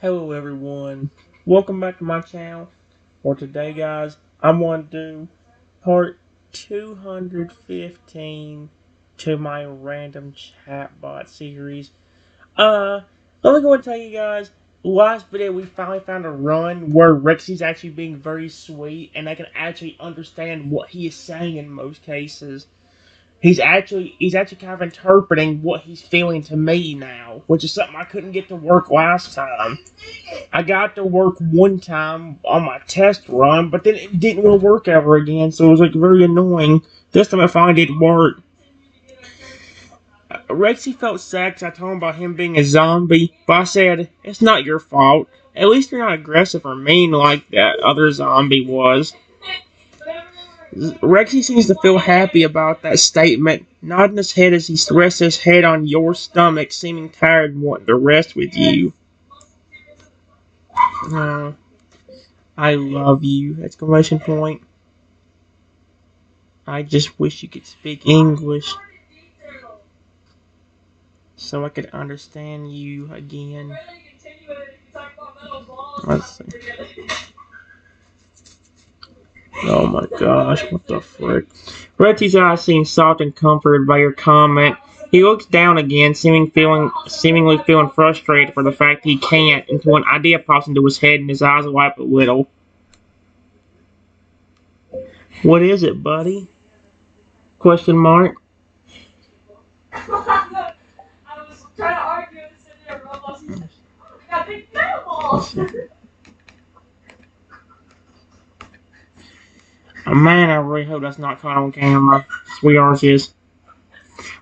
Hello everyone, welcome back to my channel. For today guys, I'm going to do part 215 to my random chatbot series. Let me go and tell you guys, last video we finally found a run where Rexy's actually being very sweet and I can actually understand what he is saying in most cases. He's actually kind of interpreting what he's feeling to me now, which is something I couldn't get to work last time. I got to work one time on my test run, but then it didn't really work ever again, so it was like very annoying. This time I finally did work. Rexy felt sad 'cause I told him about him being a zombie, but I said, it's not your fault. At least you're not aggressive or mean like that other zombie was. Rexy seems to feel happy about that statement, nodding his head as he rests his head on your stomach, seeming tired and wanting to rest with you. Uh, I love you! Exclamation point. I just wish you could speak English so I could understand you again. Let's see. Oh my gosh, what the frick? Retsy's eyes seem soft and comforted by your comment. He looks down again, seemingly feeling frustrated for the fact he can't, until an idea pops into his head and his eyes wipe a little. What is it, buddy? Question mark. I was trying to argue and sit there, Roblox. I got big balls. Oh, man, I really hope that's not caught on camera. Sweetheart is.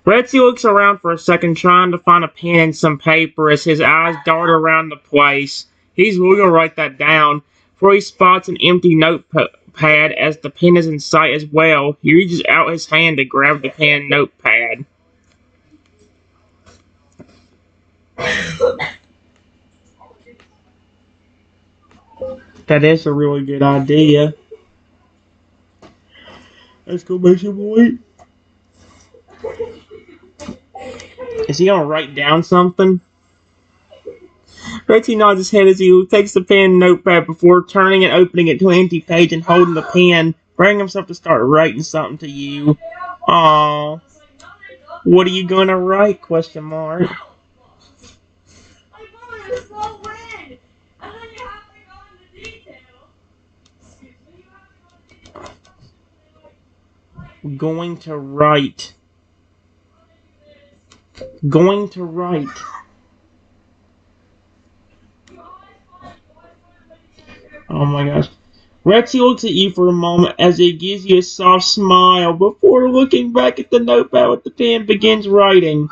Rexy looks around for a second, trying to find a pen and some paper as his eyes dart around the place. He's really gonna write that down, for he spots an empty notepad as the pen is in sight as well. He reaches out his hand to grab the pen and notepad. That is a really good idea. Exclamation point. Is he gonna write down something? Rexy nods his head as he takes the pen and notepad before turning and opening it to an empty page and holding the pen, bringing himself to start writing something to you. Aww. What are you gonna write? Question mark. Going to write. Going to write. Oh my gosh. Rexy looks at you for a moment as he gives you a soft smile before looking back at the notepad with the pen begins writing.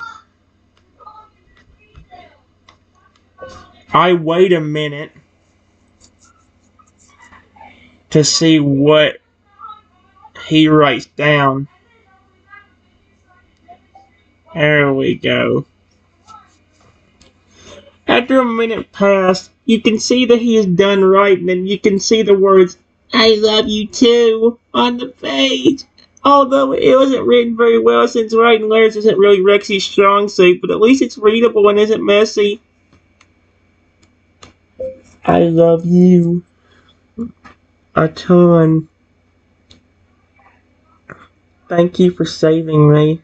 I wait a minute to see what he writes down. There we go. After a minute passed, you can see that he is done writing, and you can see the words, I love you too, on the page. Although it wasn't written very well, since writing letters isn't really Rexy's strong suit, but at least it's readable and isn't messy. I love you a ton. Thank you for saving me.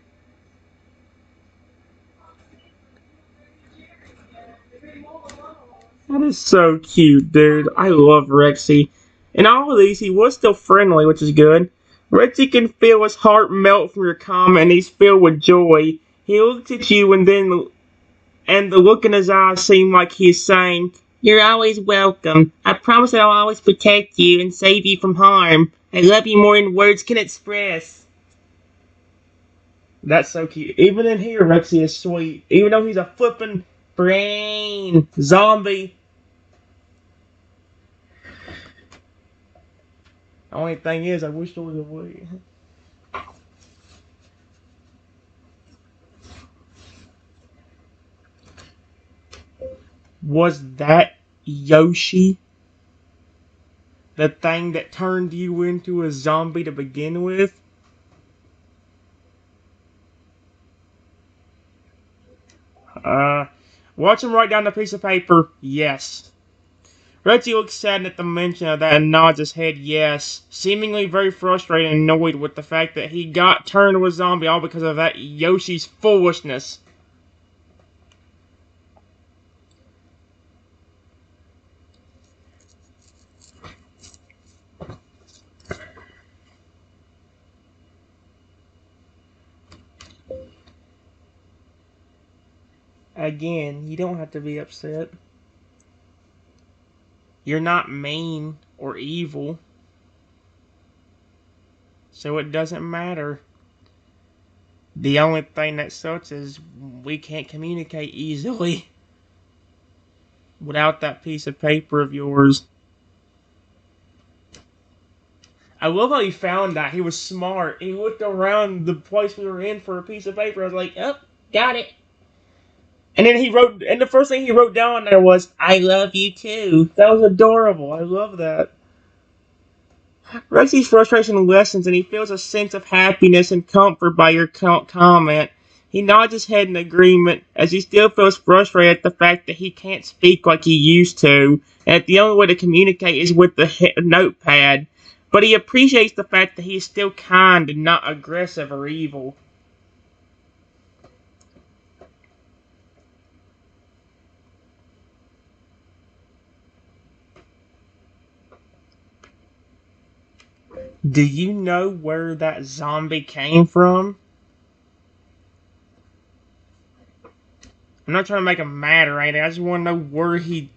That is so cute, dude. I love Rexy. In all of these, he was still friendly, which is good. Rexy can feel his heart melt from your comment, and he's filled with joy. He looks at you, and the look in his eyes seems like he is saying, you're always welcome. I promise that I'll always protect you and save you from harm. I love you more than words can express. That's so cute. Even in here, Rexy is sweet. Even though he's a flippin' brain zombie. The only thing is, I wish there was a way. Was that Yoshi? The thing that turned you into a zombie to begin with? Uh, Watch him write down the piece of paper. Yes. Rexy looks sad at the mention of that and nods his head yes, seemingly very frustrated and annoyed with the fact that he got turned into a zombie all because of that Yoshi's foolishness. Again, you don't have to be upset. You're not mean or evil. So it doesn't matter. The only thing that sucks is we can't communicate easily without that piece of paper of yours. I love how he found that. He was smart. He looked around the place we were in for a piece of paper. I was like, oh, got it. And then he wrote, and the first thing he wrote down there was, I love you too. That was adorable. I love that. Rexy's frustration lessens and he feels a sense of happiness and comfort by your comment. He nods his head in agreement as he still feels frustrated at the fact that he can't speak like he used to, and that the only way to communicate is with the notepad. But he appreciates the fact that he is still kind and not aggressive or evil. Do you know where that zombie came from? I'm not trying to make him mad or anything. I just want to know where he...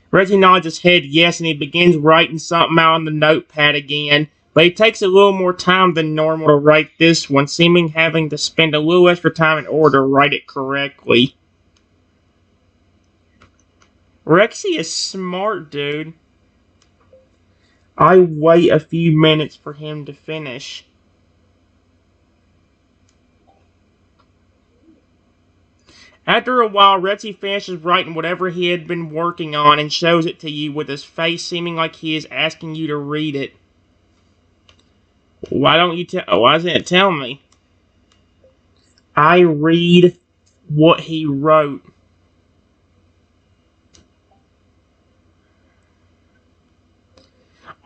Reggie nods his head yes, and he begins writing something out on the notepad again. But he takes a little more time than normal to write this one, seeming having to spend a little extra time in order to write it correctly. Rexy is smart, dude. I wait a few minutes for him to finish. After a while, Rexy finishes writing whatever he had been working on and shows it to you with his face seeming like he is asking you to read it. Why doesn't it tell me? I read what he wrote.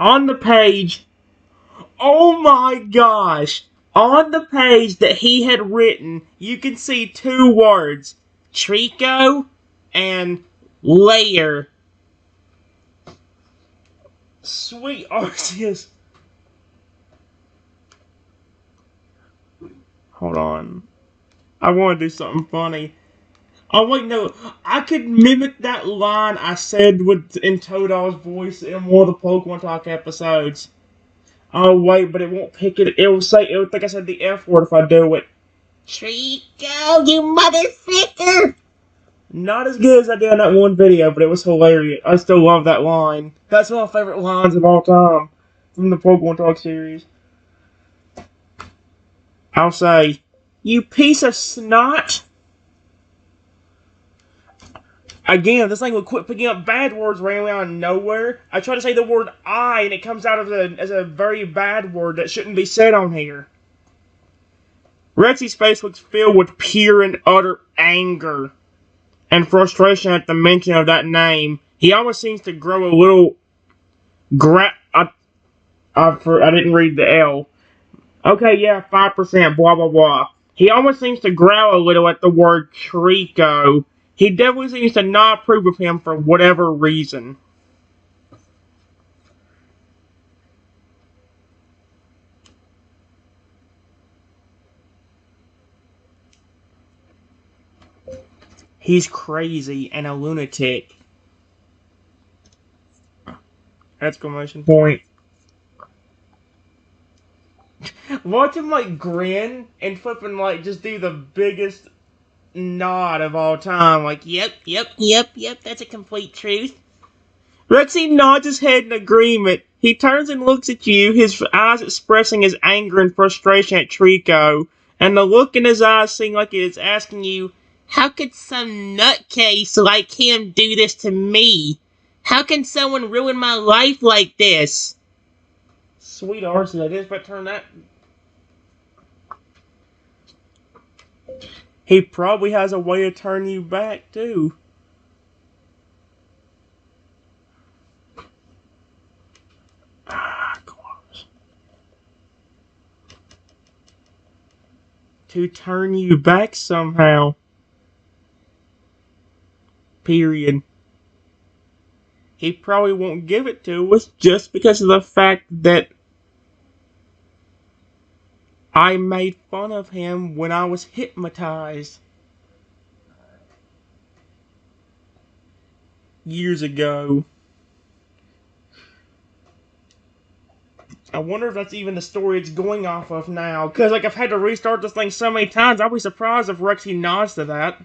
On the page, oh my gosh! On the page that he had written, you can see two words. Trico and layer. Sweet Arceus. Hold on. I want to do something funny. Oh wait, no. I could mimic that line I said in Toadal's voice in one of the Pokemon Talk episodes. Oh wait, but it won't pick it. It will think I said the F word if I do it. Trico, you motherfucker! Not as good as I did in that one video, but it was hilarious. I still love that line. That's one of my favorite lines of all time from the Pokemon Talk series. I'll say, you piece of snot. Again, this thing will quit picking up bad words randomly out of nowhere. I try to say the word I, and it comes out as a very bad word that shouldn't be said on here. Rexy's face looks filled with pure and utter anger and frustration at the mention of that name. He almost seems to grow a little... I didn't read the L. Okay, yeah, 5%, blah, blah, blah. He almost seems to growl a little at the word Trico. He definitely seems to not approve of him for whatever reason. He's crazy and a lunatic. Exclamation point. Watch him like grin and flipping like just do the biggest nod of all time. Like, yep, that's a complete truth. Rexy nods his head in agreement. He turns and looks at you, his eyes expressing his anger and frustration at Trico, and the look in his eyes seems like it is asking you, how could some nutcase like him do this to me? How can someone ruin my life like this? Sweet Arceus, I didn't expect to turn that. He probably has a way to turn you back, too. To turn you back somehow. Period. He probably won't give it to us just because of the fact that I made fun of him when I was hypnotized years ago. I wonder if that's even the story it's going off of now. Because, like, I've had to restart this thing so many times, I'll be surprised if Rexy nods to that.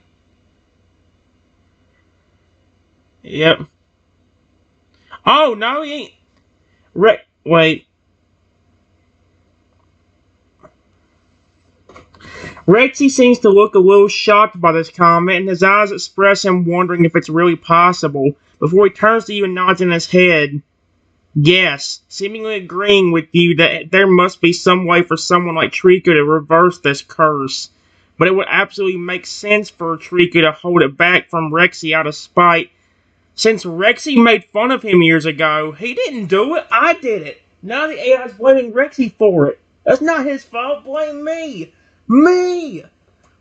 Yep. Oh, no, he ain't. Wait. Rexy seems to look a little shocked by this comment, and his eyes express him wondering if it's really possible, before he turns to you and nods in his head. Yes, seemingly agreeing with you that there must be some way for someone like Trico to reverse this curse. But it would absolutely make sense for Trico to hold it back from Rexy out of spite. Since Rexy made fun of him years ago, he didn't do it, I did it. Now the AI's blaming Rexy for it. That's not his fault, blame me. Me!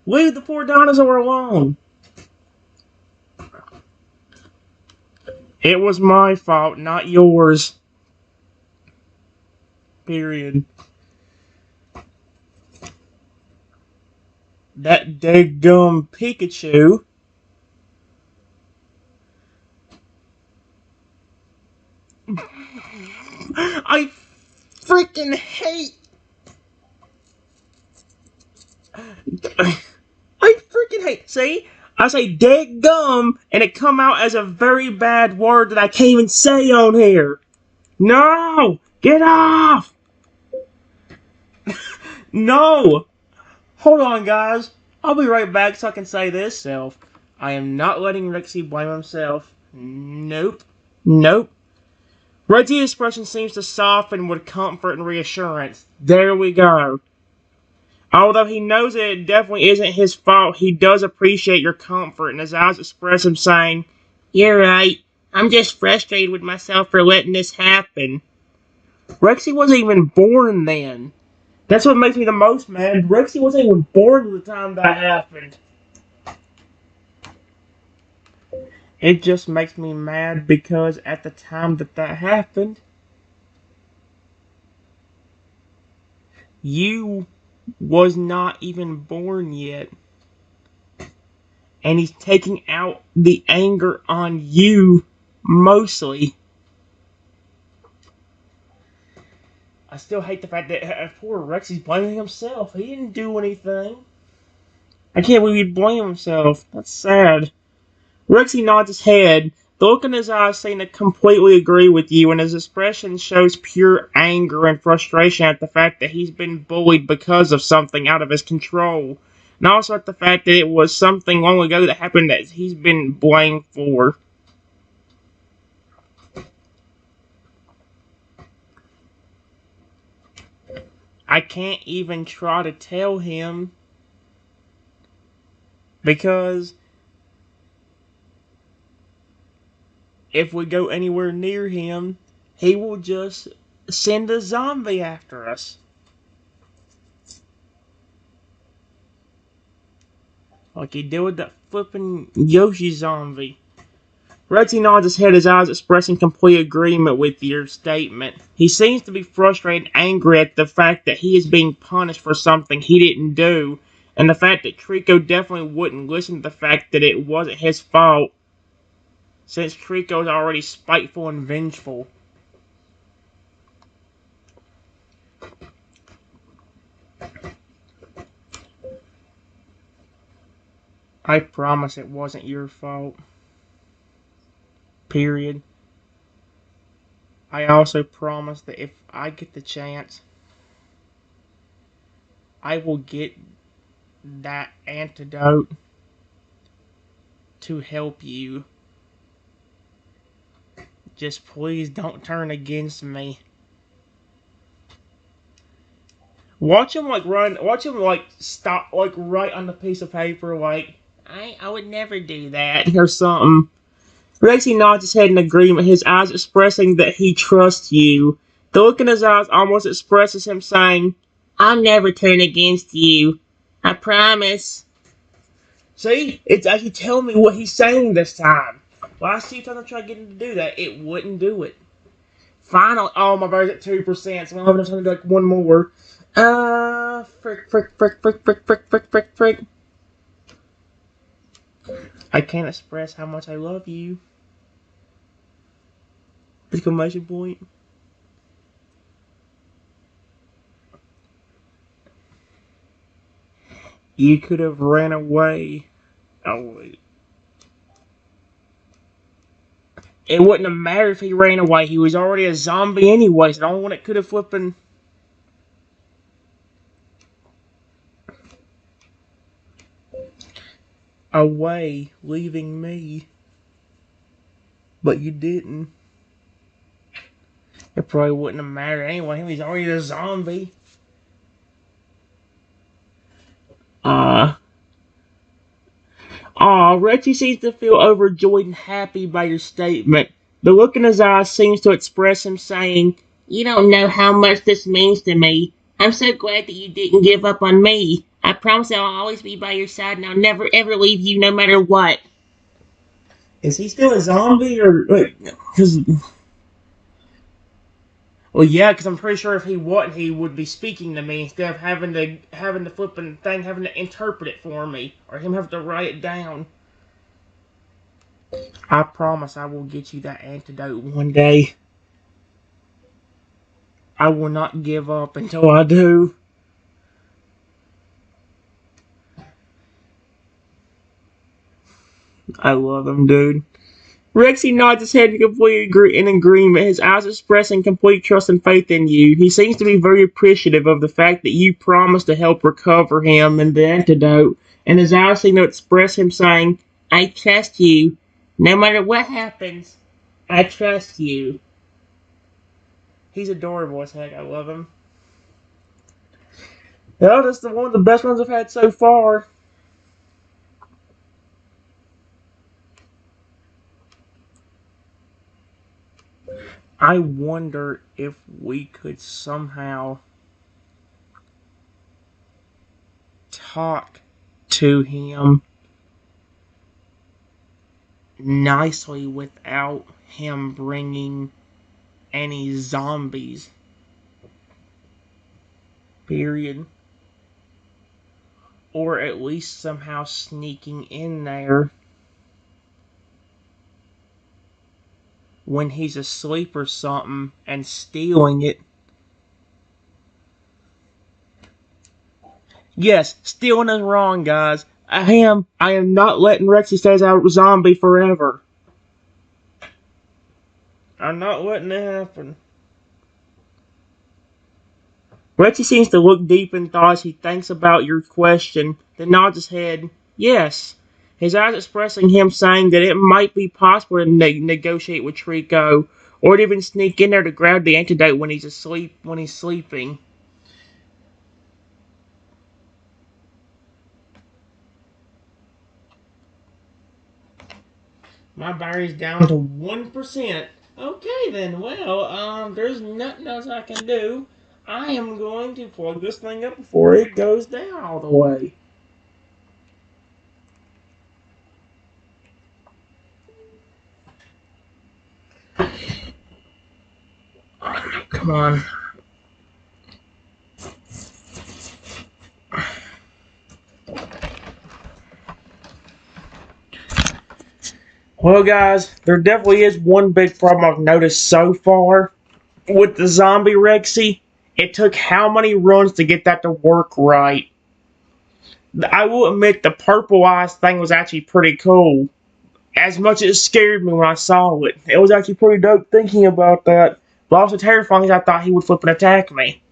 Leave the poor dinosaur alone. It was my fault, not yours. Period. That daggum Pikachu. I freaking hate. I freaking hate. See? I say dead gum, and it come out as a very bad word that I can't even say on here. No! Get off! No! Hold on, guys. I'll be right back so I can say this. I am not letting Rexy blame himself. Nope. Nope. Rexy's expression seems to soften with comfort and reassurance. There we go. Although he knows that it definitely isn't his fault, he does appreciate your comfort, and his eyes express him saying, "You're right. I'm just frustrated with myself for letting this happen." Rexy wasn't even born then. That's what makes me the most mad. Rexy wasn't even born at the time that happened. It just makes me mad because at the time that happened, you was not even born yet. And he's taking out the anger on you, mostly. I still hate the fact that poor Rexy's blaming himself. He didn't do anything. I can't believe he'd blame himself. That's sad. Rexy nods his head. The look in his eyes seems to completely agree with you, and his expression shows pure anger and frustration at the fact that he's been bullied because of something out of his control. And also at the fact that it was something long ago that happened that he's been blamed for. I can't even try to tell him because if we go anywhere near him, he will just send a zombie after us. Like he did with that flippin' Yoshi zombie. Rexy nods his head, his eyes expressing complete agreement with your statement. He seems to be frustrated and angry at the fact that he is being punished for something he didn't do, and the fact that Trico definitely wouldn't listen to the fact that it wasn't his fault, since Trico's already spiteful and vengeful. I promise it wasn't your fault. Period. I also promise that if I get the chance, I will get that antidote to help you. Just please don't turn against me. Watch him like run. Watch him like stop, like write on the piece of paper, like I would never do that or something. Rexy nods his head in agreement, his eyes expressing that he trusts you. The look in his eyes almost expresses him saying, "I'll never turn against you. I promise." See, it's actually telling me what he's saying this time. Last few times I tried to get him to do that, it wouldn't do it. Finally, oh, my battery's at 2%, so I'm having to do like one more. Frick. I can't express how much I love you. Exclamation point. You could have ran away. Oh, wait. It wouldn't have mattered if he ran away. He was already a zombie anyway, so the only one that could have flipping... away, leaving me. But you didn't. It probably wouldn't have mattered anyway. He was already a zombie. Rexy seems to feel overjoyed and happy by your statement. The look in his eyes seems to express him saying, "You don't know how much this means to me. I'm so glad that you didn't give up on me. I promise I'll always be by your side and I'll never ever leave you no matter what." Is he still a zombie or... Cause, well, yeah, because I'm pretty sure if he wasn't, he would be speaking to me instead of having to flipping thing, having to interpret it for me, or him have to write it down. I promise I will get you that antidote one day. I will not give up until I do. I love him, dude. Rexy nods his head in agreement, his eyes expressing complete trust and faith in you. He seems to be very appreciative of the fact that you promised to help recover him and the antidote, and his eyes seem to express him saying, "I trust you. No matter what happens, I trust you." He's adorable as heck. I love him. Oh, that's one of the best ones I've had so far. I wonder if we could somehow talk to him nicely without him bringing any zombies. Period. Or at least somehow sneaking in there when he's asleep or something and stealing it. Yes, stealing is wrong, guys. I am not letting Rexy stay as a zombie forever. I'm not letting it happen. Rexy seems to look deep in thought as he thinks about your question, then nods his head. Yes. His eyes expressing him saying that it might be possible to negotiate with Trico, or to even sneak in there to grab the antidote when he's asleep, when he's sleeping. My battery's down to 1%. Okay then, well, there's nothing else I can do. I am going to plug this thing up before it goes down all the way. Come on. Well, guys, there definitely is one big problem I've noticed so far with the zombie Rexy. It took how many runs to get that to work right? I will admit the purple eyes thing was actually pretty cool. As much as it scared me when I saw it. It was actually pretty dope thinking about that. But also terrifying as I thought he would flip and attack me.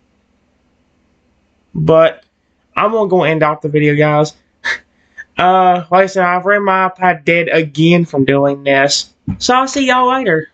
But I'm gonna go end off the video, guys. Like I said, I've ran my iPad dead again from doing this. So I'll see y'all later.